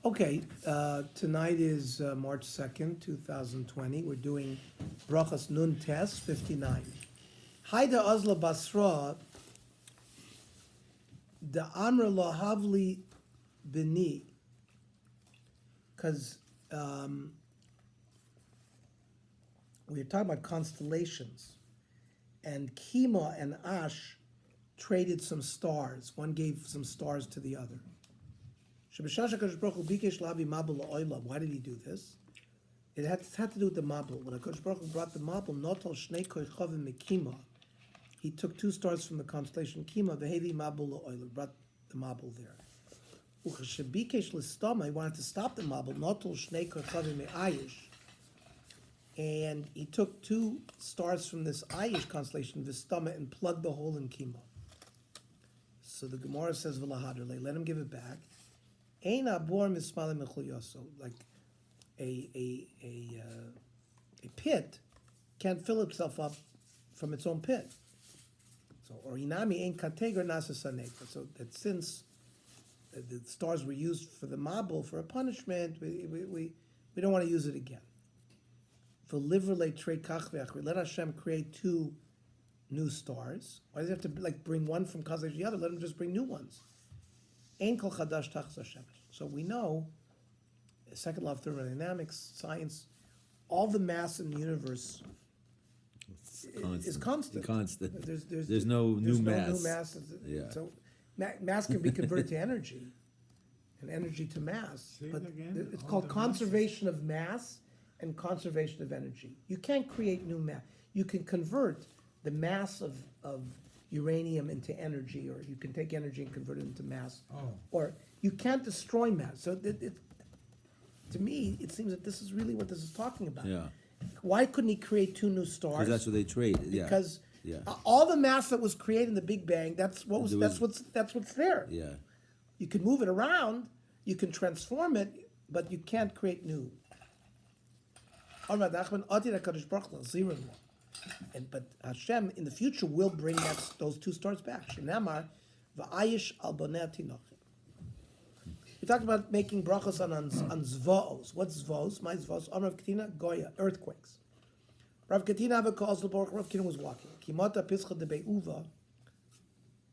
Okay, tonight is March 2nd, 2020. We're doing Brachas Nun Tes 59. Haida Ozla Basra, the Amr Lahavli Bini, because we were talking about constellations, and Kima and Ash traded some stars. One gave some stars to the other. Why did he do this? It had to do with the Mabul. When HaKadosh Baruch Hu brought the Mabul, Notol Shnei Koichavim Mekima, he took two stars from the constellation Kima, Vehevi Mabul La'olam, brought the Mabul there. Uchashabikesh Listama, he wanted to stop the Mabul, Notol Shnei Koichavim Me'ayish, and he took two stars from this Ayish constellation, Vistama, and plugged the hole in Kima. So the Gemara says, V'lahadrele, let him give it back. Ein abor mismalim mechuyoso, like a pit can't fill itself up from its own pit. So or inami ein kateger nasa saneka. So that since the stars were used for the mabul for a punishment, we don't want to use it again. For livrele trei kachveach, we let Hashem create two new stars. Why does he have to bring one from constellation to the other? Let him just bring new ones. So we know, second law of thermodynamics, science, all the mass in the universe is constant. There's no new mass. Yeah. So mass can be converted to energy, and energy to mass. But it's called conservation of mass and conservation of energy. You can't create new mass. You can convert the mass of uranium into energy, or you can take energy and convert it into mass. Or you can't destroy mass. So to me, it seems that this is really what this is talking about. Yeah. Why couldn't he create two new stars? Because that's what they trade. Yeah. Because all the mass that was created in the Big Bang, that's what's there. Yeah. You can move it around, you can transform it, but you can't create new. But Hashem in the future will bring those two stars back. Shenamar v'ayish al bonei tinochim. We talked about making brachos on zvos. What's zvos? My zvos. Rav Katina Goya, earthquakes. Rav Katina Rav Katina was walking. Kimota pischa de beuva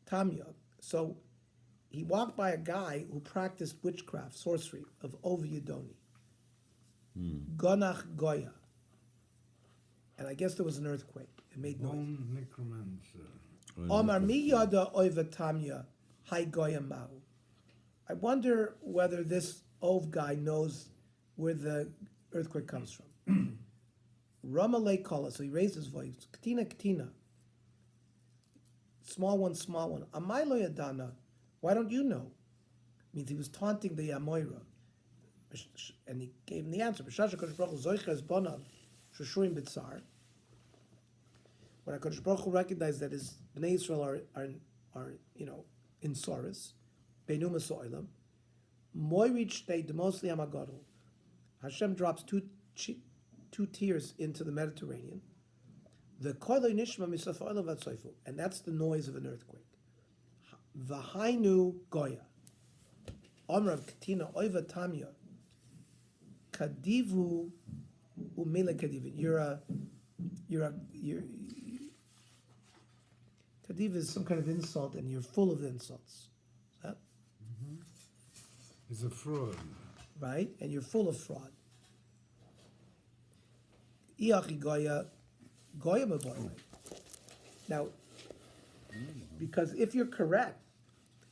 tamya. So he walked by a guy who practiced witchcraft, sorcery of Ova Yedoni. Gonach Goya. And I guess there was an earthquake. It made noise. Omar mi yada oiva tamya hai goya mau. I wonder whether this Ov guy knows where the earthquake comes from. Ramalei kala, so he raised his voice. Katina, katina. Small one, small one. Amai lo yadana. Why don't you know? Means he was taunting the Amoira. And he gave him the answer. B'shasha kodesh baruch hu zoiches bonav shushurim b'tzar. When HaKadosh Baruch Hu recognized that his Bnei Yisrael are in sorrows, Beinu Masoilam, Moirich they demosli amagadol. Hashem drops two tears into the Mediterranean. The koiloi nishma misaf oilam vatsoifu, and that's the noise of an earthquake. V'hainu goya, Omrav katina oiva tamya, kadivu umile kadivin. You're Kadiv is some kind of insult, and you're full of insults. Is that? It's a fraud. Right? And you're full of fraud. Iachi goya maboy. Now, because if you're correct,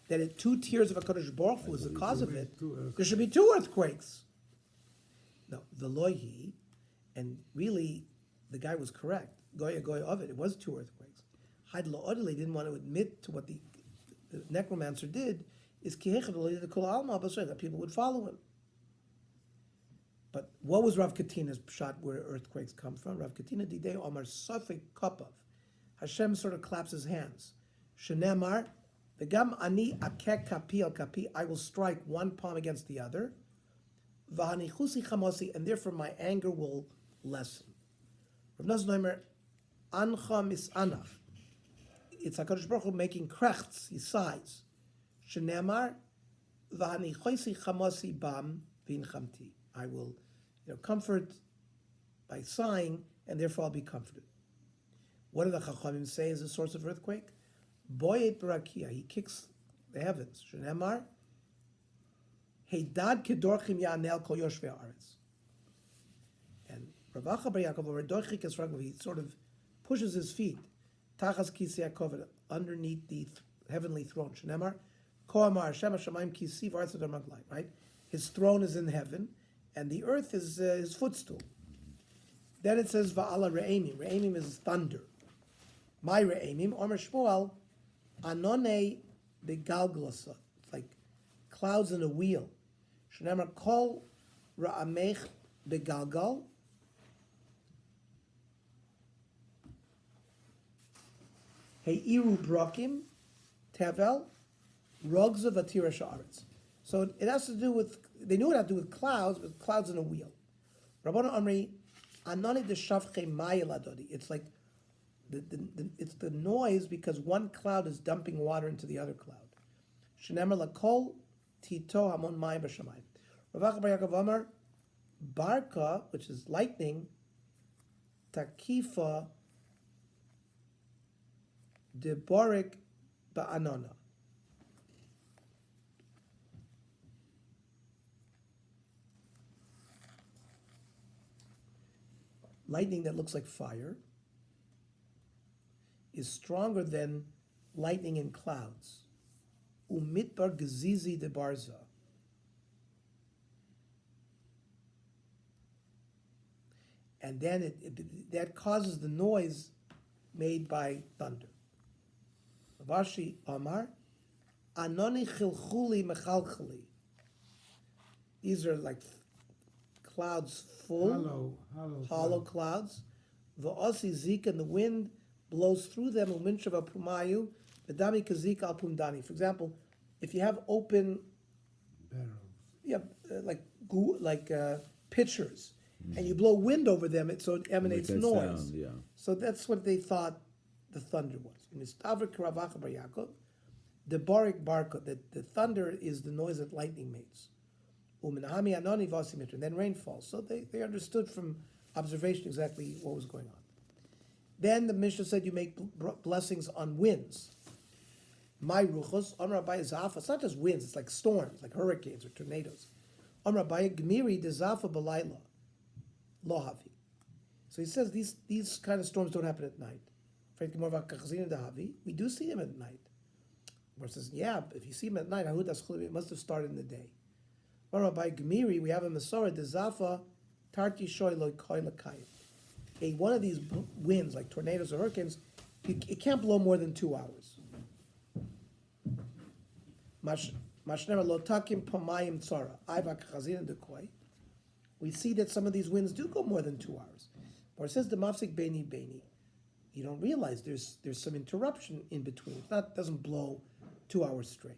that two tears of HaKadosh Baruch Hu was the cause of it, there should be two earthquakes. No, the loihi, and really, the guy was correct. Goya of it. It was two earthquakes. Haid La'odele didn't want to admit to what the necromancer did, is that people would follow him. But what was Rav Katina's shot where earthquakes come from? Rav Katina didei Omar Sofik Kapav. Hashem sort of claps his hands. Shenemar, V'gam ani akek kapi al kapi, I will strike one palm against the other. V'hanichusi chamosi, and therefore my anger will lessen. Rav Nazir Noimer, Ancha misanach. It's HaKadosh Baruch Hu making krechts, he sighs. Shenemar, V'hani choisi chamasi bam v'inchamti. I will, comfort by sighing, and therefore I'll be comforted. What do the Chachamim say is the source of earthquake? Boyet barakia. He kicks the heavens. Shenemar. Heidad kedorchim ya'anel kol yoshvei haaretz. And Rav Acha Bar Yaakov, over Dorchik is he sort of pushes his feet, Tachas Kisi Yaakov, underneath the heavenly throne. Shenemar, Koamar Hashem Hashemayim Kisi V'Aretz Maglai. Right, his throne is in heaven, and the earth is his footstool. Then it says Va'ala Re'emim. Re'emim is thunder. My Re'emim, Omer Shmuel, Anone Begalglasa. It's like clouds in a wheel. Shenemar Kol Ra'amech Begalgal. Heiru Brokim, Tevel, Rugs of Atira Sha'aretz. So it has to do with, they knew it had to do with clouds, but clouds in a wheel. Rabbana Amri, Anani Deshavche Mayeladodi. It's like, it's the noise because one cloud is dumping water into the other cloud. Shenemar Lakol Tito Hamon Mayim B'Shamayim. Rav Acha Bar Yaakov Amar, Barka, which is lightning, Takifa, Deborik Ba'anana. Lightning that looks like fire is stronger than lightning in clouds. Umitbar Gezizi de Barza. And then that causes the noise made by thunder. Vashi Amar, Anoni Chilchuli Mechalchali. These are like clouds full, hollow clouds. Va'osi Zik, and the wind blows through them. Uminshava Pumayu, Vedami Kazik al Pumdani. For example, if you have open barrels, like pitchers, and you blow wind over them, so it emanates noise. Sound, yeah. So that's what they thought the thunder was. In Mistavrik Rav Acha Bar Yaakov, the Barik Barka, the thunder is the noise that lightning makes. Uminahami Anoni Vasimitr, and then rain falls. So they understood from observation exactly what was going on. Then the Mishnah said you make blessings on winds. My ruchos, Amr Abai Zafa, it's not just winds, it's like storms, like hurricanes or tornadoes. Amr Abai Gmiri de Zafa Balayla, Lohavi. So he says these kind of storms don't happen at night. We do see them at night. Where it says, yeah, if you see them at night, it must have started in the day. By Gmiri, we have a Masorah, the Zafa, Tarti Shoy Loikoi Lakai. One of these winds, like tornadoes or hurricanes, it can't blow more than 2 hours. We see that some of these winds do go more than 2 hours. Or it says the Mafsik Beni Beni. You don't realize there's some interruption in between. It doesn't blow 2 hours straight.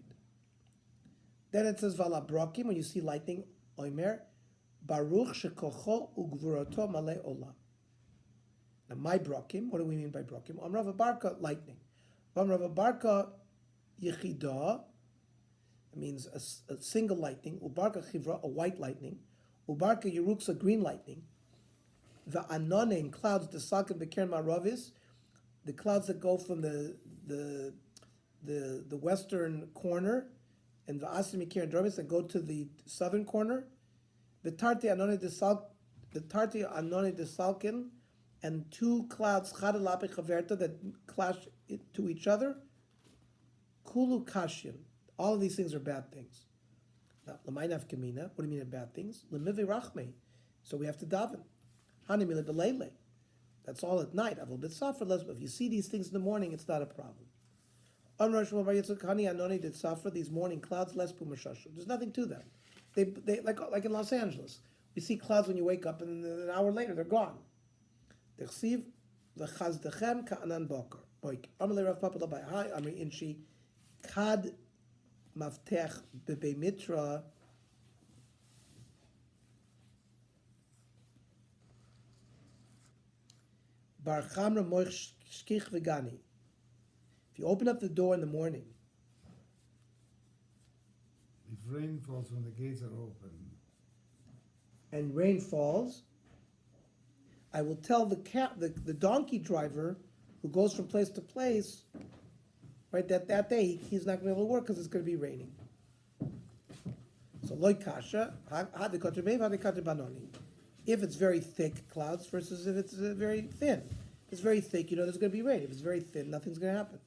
Then it says Vala Brokim, when you see lightning, Oimer, Baruch Shekocho Ugvuroto Male Olam. Now my Brokim, what do we mean by Brokim? Amrav Barka, lightning. Amrav Barka Yechidah, it means a single lightning. Ubarka Chivra, a white lightning. Ubarka Yeruksa, green lightning. The Anonim, clouds, the Sakin Bekern Maravis, the clouds that go from the western corner, and the Asim Bekern Dromis that go to the southern corner. The Tarti Anone de Salkin, and two clouds Chadalape Chaverta that clash to each other. Kulu Kashin. All of these things are bad things. Now, Lamainaf Kamina, what do you mean bad things? Lemivi Rachme. So we have to daven. Hanimile Belele. That's all at night. If you see these things in the morning, it's not a problem. These morning clouds, less pumashashu. There's nothing to them. They like in Los Angeles. You see clouds when you wake up, and an hour later they're gone. Dechsiv v'chazdechem ka'anan boker. Amalei Rav Papa Labai. Hi, Amri Inshi. Kad maftech bebe mitra. Bar chamra moich shkich v'gani. If you open up the door in the morning, rain falls when the gates are open. and rain falls, I will tell the donkey driver who goes from place to place, right, that day he's not going to be able to work because it's going to be raining. So loy kasha, banoni. If it's very thick clouds versus if it's very thin. If it's very thick, you know there's going to be rain. If it's very thin, nothing's going to happen.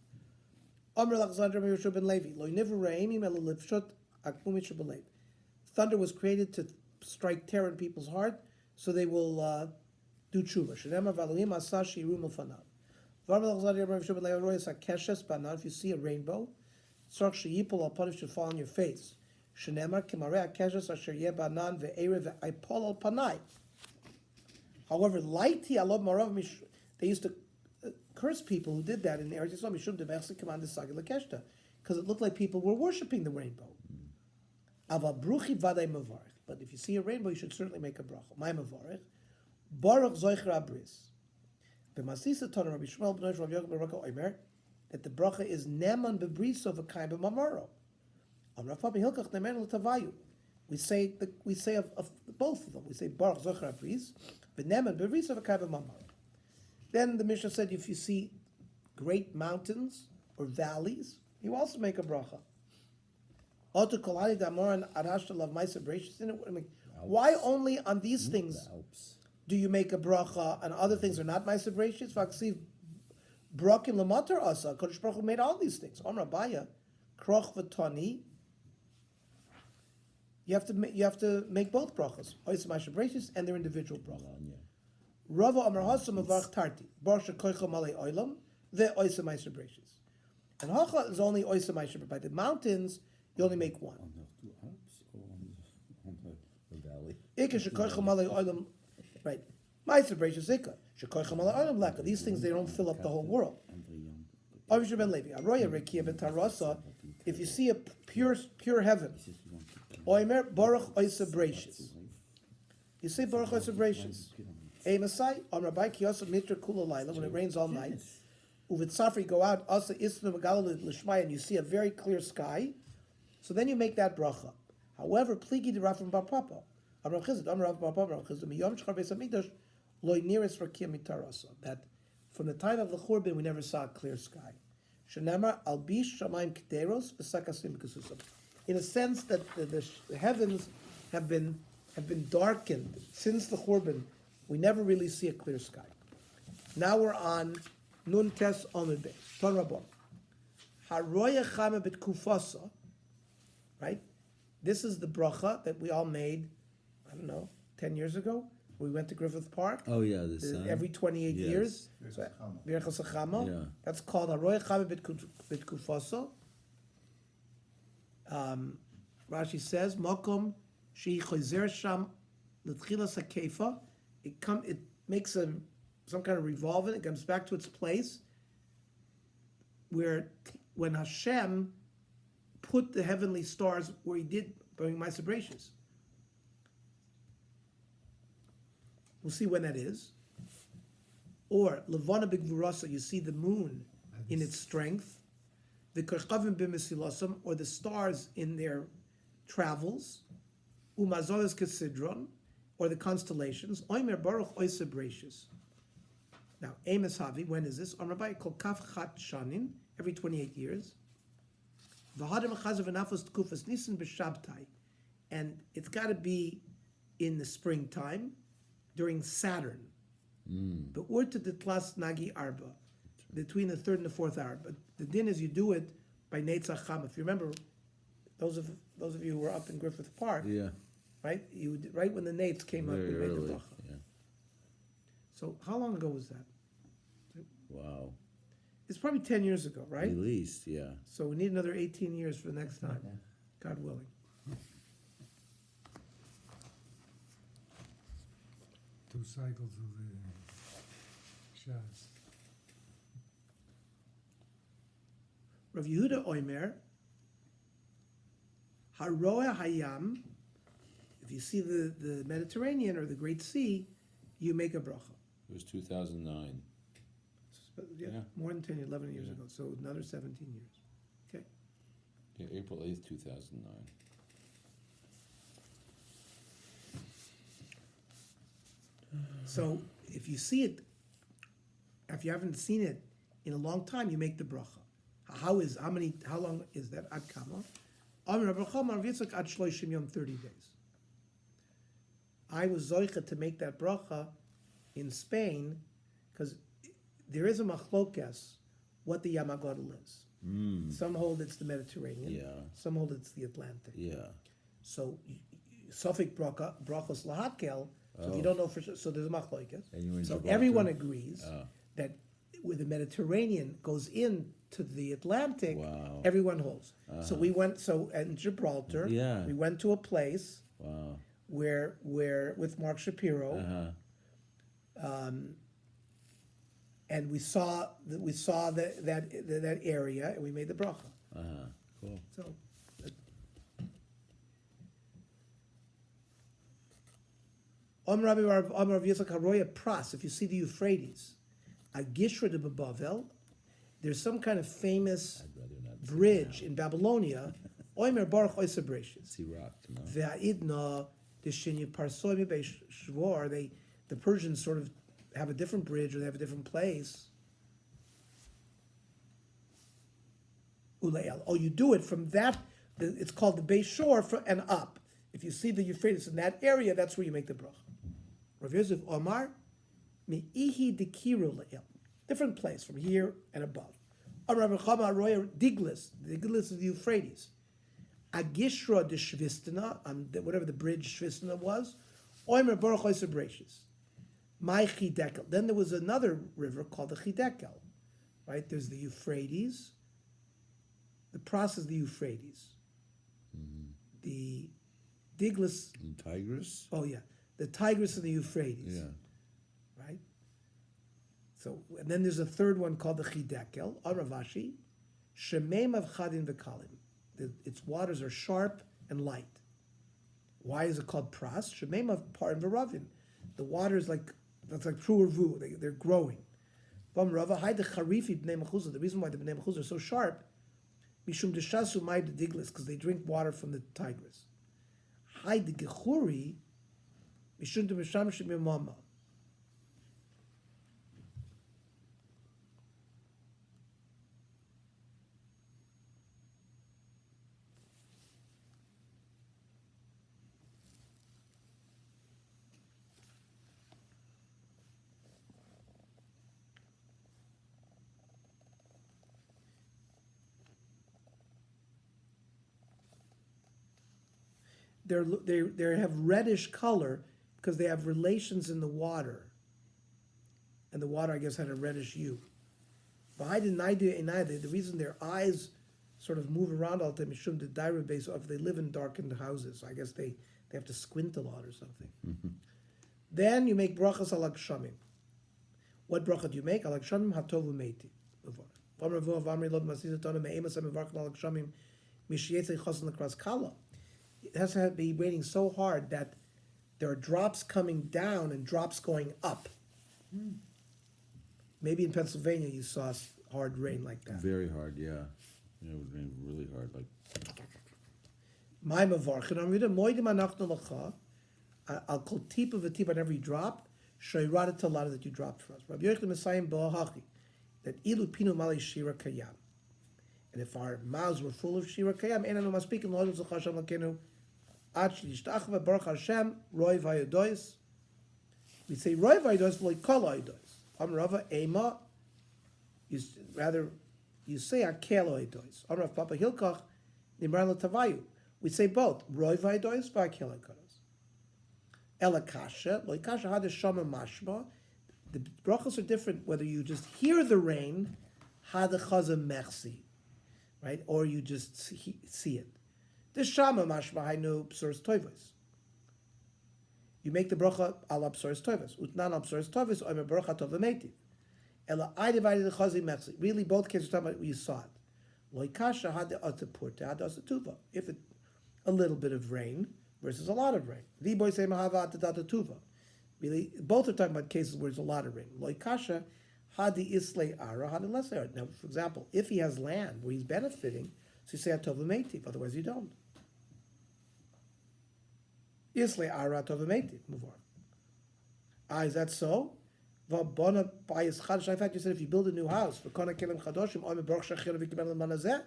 Thunder was created to strike terror in people's heart, so they will do tshuva. If you see a rainbow, I'll punish should fall on your face. However, they used to curse people who did that in Eretz Yisrael because it looked like people were worshiping the rainbow. But if you see a rainbow, you should certainly make a bracha. My mavarech, baruch zoicher abris. B'masisa tana Rabbi Shmuel b'nosh Rav Yochanan ben Raka omer that the bracha is neman bebriso v'kayim b'mamaro. Amar Papi Hilkach neman l'tavayu. We say of both of them. We say baruch zoicher abris, v'neman bebriso v'kayim b'mamaro. Then the Mishnah said if you see great mountains or valleys, you also make a bracha. Why only on these things do you make a bracha and other things are not ma'aser bereishis? Brakim lematar asa. Kodesh Baruch Hu made all these things. Amar Abaya, kroch v'tani. You have to make both brachas, oisa ma'aser bereishis and their individual bracha. Rava Amar Hasam Avarch Tarti, Baruch Shekoicha Malei Oilam, the oisa ma'aser bereishis. And Hacha is only oisa ma'aser bereishis. By the mountains, you only make one. On the two Alps or on the valley? Ika shekoicha malei olam, right? Ma'aser bereishis ika shekoicha malei olam leka. These things they don't fill up the whole world. Avishur ben Levi, Aroya rekia betarasa. If you see a pure heaven, oimer baruch oisa bereishis. You say baruch oisa bereishis. Hey Masai, on Rabbi Kiyosef mitra kula laila when it rains all night. Uvitzafri go out asa isnu megalal l'shmai and you see a very clear sky. So then you make that bracha. However, pligi de Rav from Bar Papa, Amrav Chizad, Amrav Bar Papa, Amrav Chizad, Miyom Shchar Beis Hamikdash, loy nearest rakia mitarasa. That from the time of the Churban we never saw a clear sky. Shenamar albish shamayim kederos v'sakasim k'susam. In a sense that the heavens have been darkened since the Churban. We never really see a clear sky. Now we're on Nun Tes Omid Beis. Ton Rabon. Haroya Chama B'tkufasa. Right? This is the bracha that we all made, 10 years ago. We went to Griffith Park. Oh yeah, the sun. Every 28 years. Berochos Chama. Yeah. That's called Haroya Chama B'tkufasa. Rashi says, Mokom Shi Chozer Sham L'tchilas HaKefa. It makes some kind of revolving. It comes back to its place where when Hashem put the heavenly stars where He did during ma'aser bereishis. We'll see when that is. Or Levana b'gvurasa, you see the moon in its strength. The Kochavim b'mesilasam, or the stars in their travels. Umazolas kesidron, or the constellations. Oimer baruch oisa bereishis. Now, Amos Havi, when is this? On Rabbi Kol Kaf Chat Shanin, every 28 years. And it's got to be in the springtime during Saturn. But urta de tlas nagi arba, between the third and the fourth hour. But the din is you do it by Netzach Chama. If you remember, those of you who were up in Griffith Park, right? Right when the Nates came up and made the bracha. Yeah. So how long ago was that? Wow. It's probably 10 years ago, right? At least, yeah. So we need another 18 years for the next time, God willing. Two cycles of the Shas. Rav Yehuda Oimer, Haroa Hayam, if you see the Mediterranean or the Great Sea, you make a bracha. It was 2009. Yeah, more than 10, 11 years ago, so another 17 years. Okay. Yeah, April 8th, 2009. So if you see it, if you haven't seen it in a long time, you make the bracha. How long is that? Ad kama? Amar Rabbi Chama Rav Yitzchak ad shloishim yom, 30 days. I was zoicha to make that bracha in Spain because there is a machlokes what the Yamagodel is. Some hold it's the Mediterranean. Yeah. Some hold it's the Atlantic. Yeah. So Suffolk brachos lahakel. So if you don't know for sure, so there's a machlokes. And you were in So Gibraltar? everyone agrees Oh. that where the Mediterranean goes into the Atlantic, Wow. everyone holds. So we went. So in Gibraltar, Yeah. we went to a place Wow. where with Mark Shapiro, and we saw that area, and we made the bracha. Cool. So. Amar Rav Yitzchak Haroya Pras. If you see the Euphrates, a Gishra de Bavel, there's some kind of famous I'd rather not see bridge in Babylonia. Oimer Baruch Oisa Bereshis. See rock, you know? Ve'idna deshinya parsoim be'shvor. The Persians sort of have a different bridge, or they have a different place. Uleil. Oh, you do it from that. It's called the Beis Shor and up. If you see the Euphrates in that area, that's where you make the bracha. Rav Yosef Omar, mi'ihi dekiru le'il. Different place from here and above. Rav Chama Roya Diglis. The Diglis of the Euphrates. Agishra de Shvistina, whatever the bridge Shvistina was. Oimer Baruch Oisa Bereshis. My Chidekel. Then there was another river called the Chidekel. Right? There's the Euphrates. The process of the Euphrates. The Diglis. And Tigris? Oh yeah, the Tigris and the Euphrates. Yeah. Right. So and then there's a third one called the Chidekel, Aravashi, Shemem of Chadin v'Kalim. Its waters are sharp and light. Why is it called Pras? Shemem of Par and V'Ravin. The water is that's like true or vu. They're growing. The reason why the Bnei Mechuzah are so sharp, Mishum Deshasu Mai Diglis, because they drink water from the Tigris. Haid Gechuri, Mishum Demisham Shemimama. They have reddish color because they have relations in the water, and the water, I guess, had a reddish hue. The reason their eyes sort of move around all the time is the daira base. If they live in darkened houses, so I guess they have to squint a lot or something. Then you make brachas al shamim. What bracha do you make? Al shamim hatovu meiti. It has to be raining so hard that there are drops coming down and drops going up. Maybe in Pennsylvania you saw hard rain like that. Very hard, yeah. Yeah, it would rain really hard, like. My mavarchin amrida moedim anachnu lacha. I'll call tip of a tip on every drop. Shoyrada talada that you dropped for us. Rabbi Yochanan Messiah ba'ahachi that ilu pinu mali shira kayam. And if our mouths were full of shira kayam, enanu maspik and loyal zachasham lakenu. Achva Baruch Hashem Roy Vayadois. We say Roy Vayadois like Kol Vayadois. Amrava Ema. You say Akel Vayadois. Amrav Papa Hilkach Nimrala Tavayu. We say both Roy Vayadois Va'akel Vayadois. Elakasha Loikasha Hada Shama Mashma. The brachos are different whether you just hear the rain Hada Chaza Merci, right, or you just see it. The Shama mashma hainu psuras toivos. You make the bracha al psuras toivos. Utnan al psuras toivos oimer bracha tov v'meitiv. Ela I divided the chazi mechzi. Really, both cases are talking about you saw it. Loikasha had the atapurta had tuva. If it a little bit of rain versus a lot of rain. The boy say mahava tuva. Really, both are talking about cases where there's a lot of rain. Loikasha had the islay ara had the less ara. Now, for example, if he has land where he's benefiting, so you say atov v'meitiv. Otherwise, you don't. Islay ara tov v'meitiv. Move on. Is that so? V'bona bayis chadash. I thought you said if you build a new house, v'kona kelim chadoshim, omer baruch shachir v'kibel manazeh.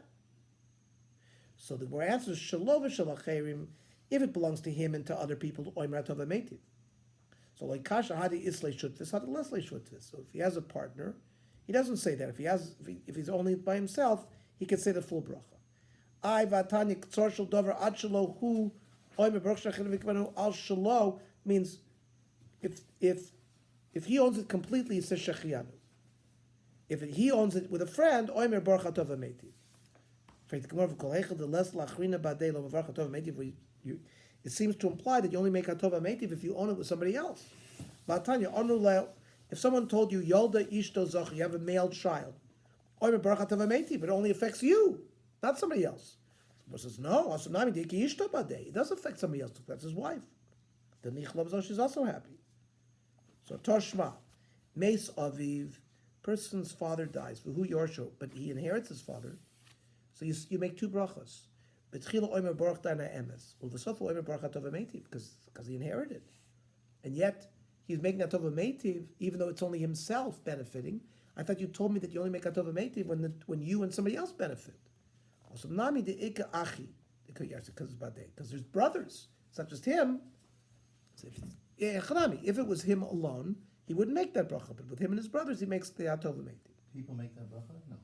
So the more answer is shalom v'shalacherim, if it belongs to him and to other people, omer atov ametiv. So like kasha hadi islay shutvis, hadi leslay shutvis. So if he has a partner, he doesn't say that. If he's only by himself, he can say the full bracha. I vatani ktsor shel dover ad shelo hu omer baruch shachir v'kibel al shelo means if he owns it completely, it says shechianu. If he owns it with a friend, omer baruch atov ametiv. It seems to imply that you only make atov ametiv if you own it with somebody else. If someone told you yolda ishto zach, you have a male child, omer baruch atov ametiv, it only affects you, not somebody else. Someone says no, it does affect somebody else. That's his wife. The nichlam she's also happy. So Toshma, Meis Aviv, person's father dies, V'hu Yorsho, but he inherits his father. So you make two brachas. B'tchila oimer baruch dana emes. Well, v'sofa oimer baruch atov ametiv, because he inherited. And yet, he's making atov ametiv, even though it's only himself benefiting. I thought you told me that you only make atov ametiv when you and somebody else benefit. Also, nami de ika achi, because there's brothers. It's not just him. So if it was him alone, he wouldn't make that bracha. But with him and his brothers, he makes the atov ametiv. People make that bracha? No.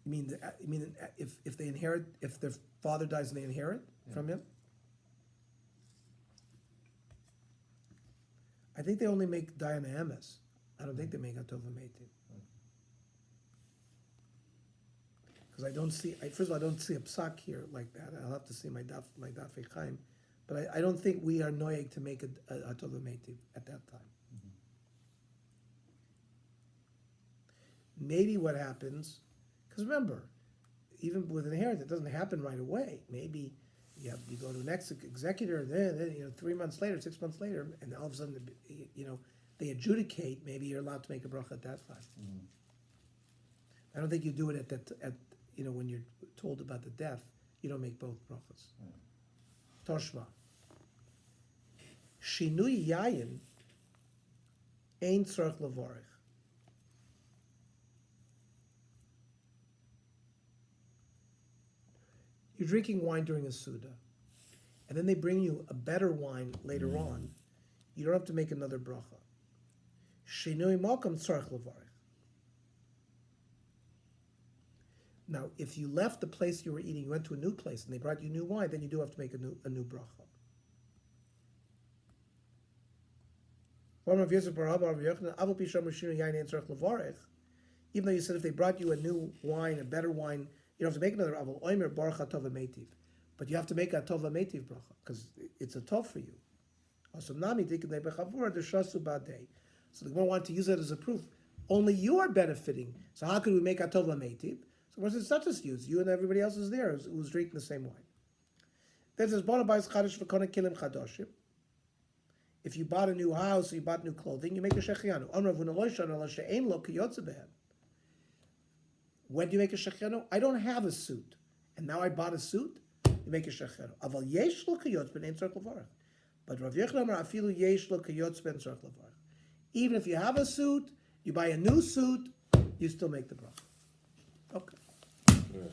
You mean if they inherit, if their father dies and they inherit from him? I think they only make Diana Emes. I don't think they make Atov Ametiv. Because I don't see, first of all, I don't see a psak here like that. I'll have to see my daf Chaim. But I don't think we are noyeg to make a Atov Ametiv at that time. Maybe what happens, because remember, even with inheritance, it doesn't happen right away. Maybe you go to the next executor, and then 3 months later, 6 months later, and all of a sudden, they adjudicate. Maybe you're allowed to make a bracha at that time. I don't think you do it at when you're told about the death. You don't make both brachas. Toshma. Shinui yayin ein tzarich levarich. You're drinking wine during a Suda, and then they bring you a better wine later on. You don't have to make another bracha. Shinui malkam tzarich levarich. Now, if you left the place you were eating, you went to a new place, and they brought you new wine, then you do have to make a new bracha. Even though you said if they brought you a new wine, a better wine, you don't have to make another aval. Oimer baruch atov ametiv, but you have to make a tov ametiv bracha because it's a tov for you. So the Gemara wanted to use that as a proof. Only you are benefiting. So how could we make a tov ametiv? So it's not just you and everybody else is there who's drinking the same wine. Then says if you bought a new house, or you bought new clothing, you make a shechianu. When do you make a shechianu? I don't have a suit, and now I bought a suit. You make a shechianu. Aval yesh lo kiyotz ben ein tzarich levarach. But Rav Yochanan Amar afilu yesh lo kiyotz ben tzarich levarach. Even if you have a suit, you buy a new suit, you still make the bracha. Okay. Yes.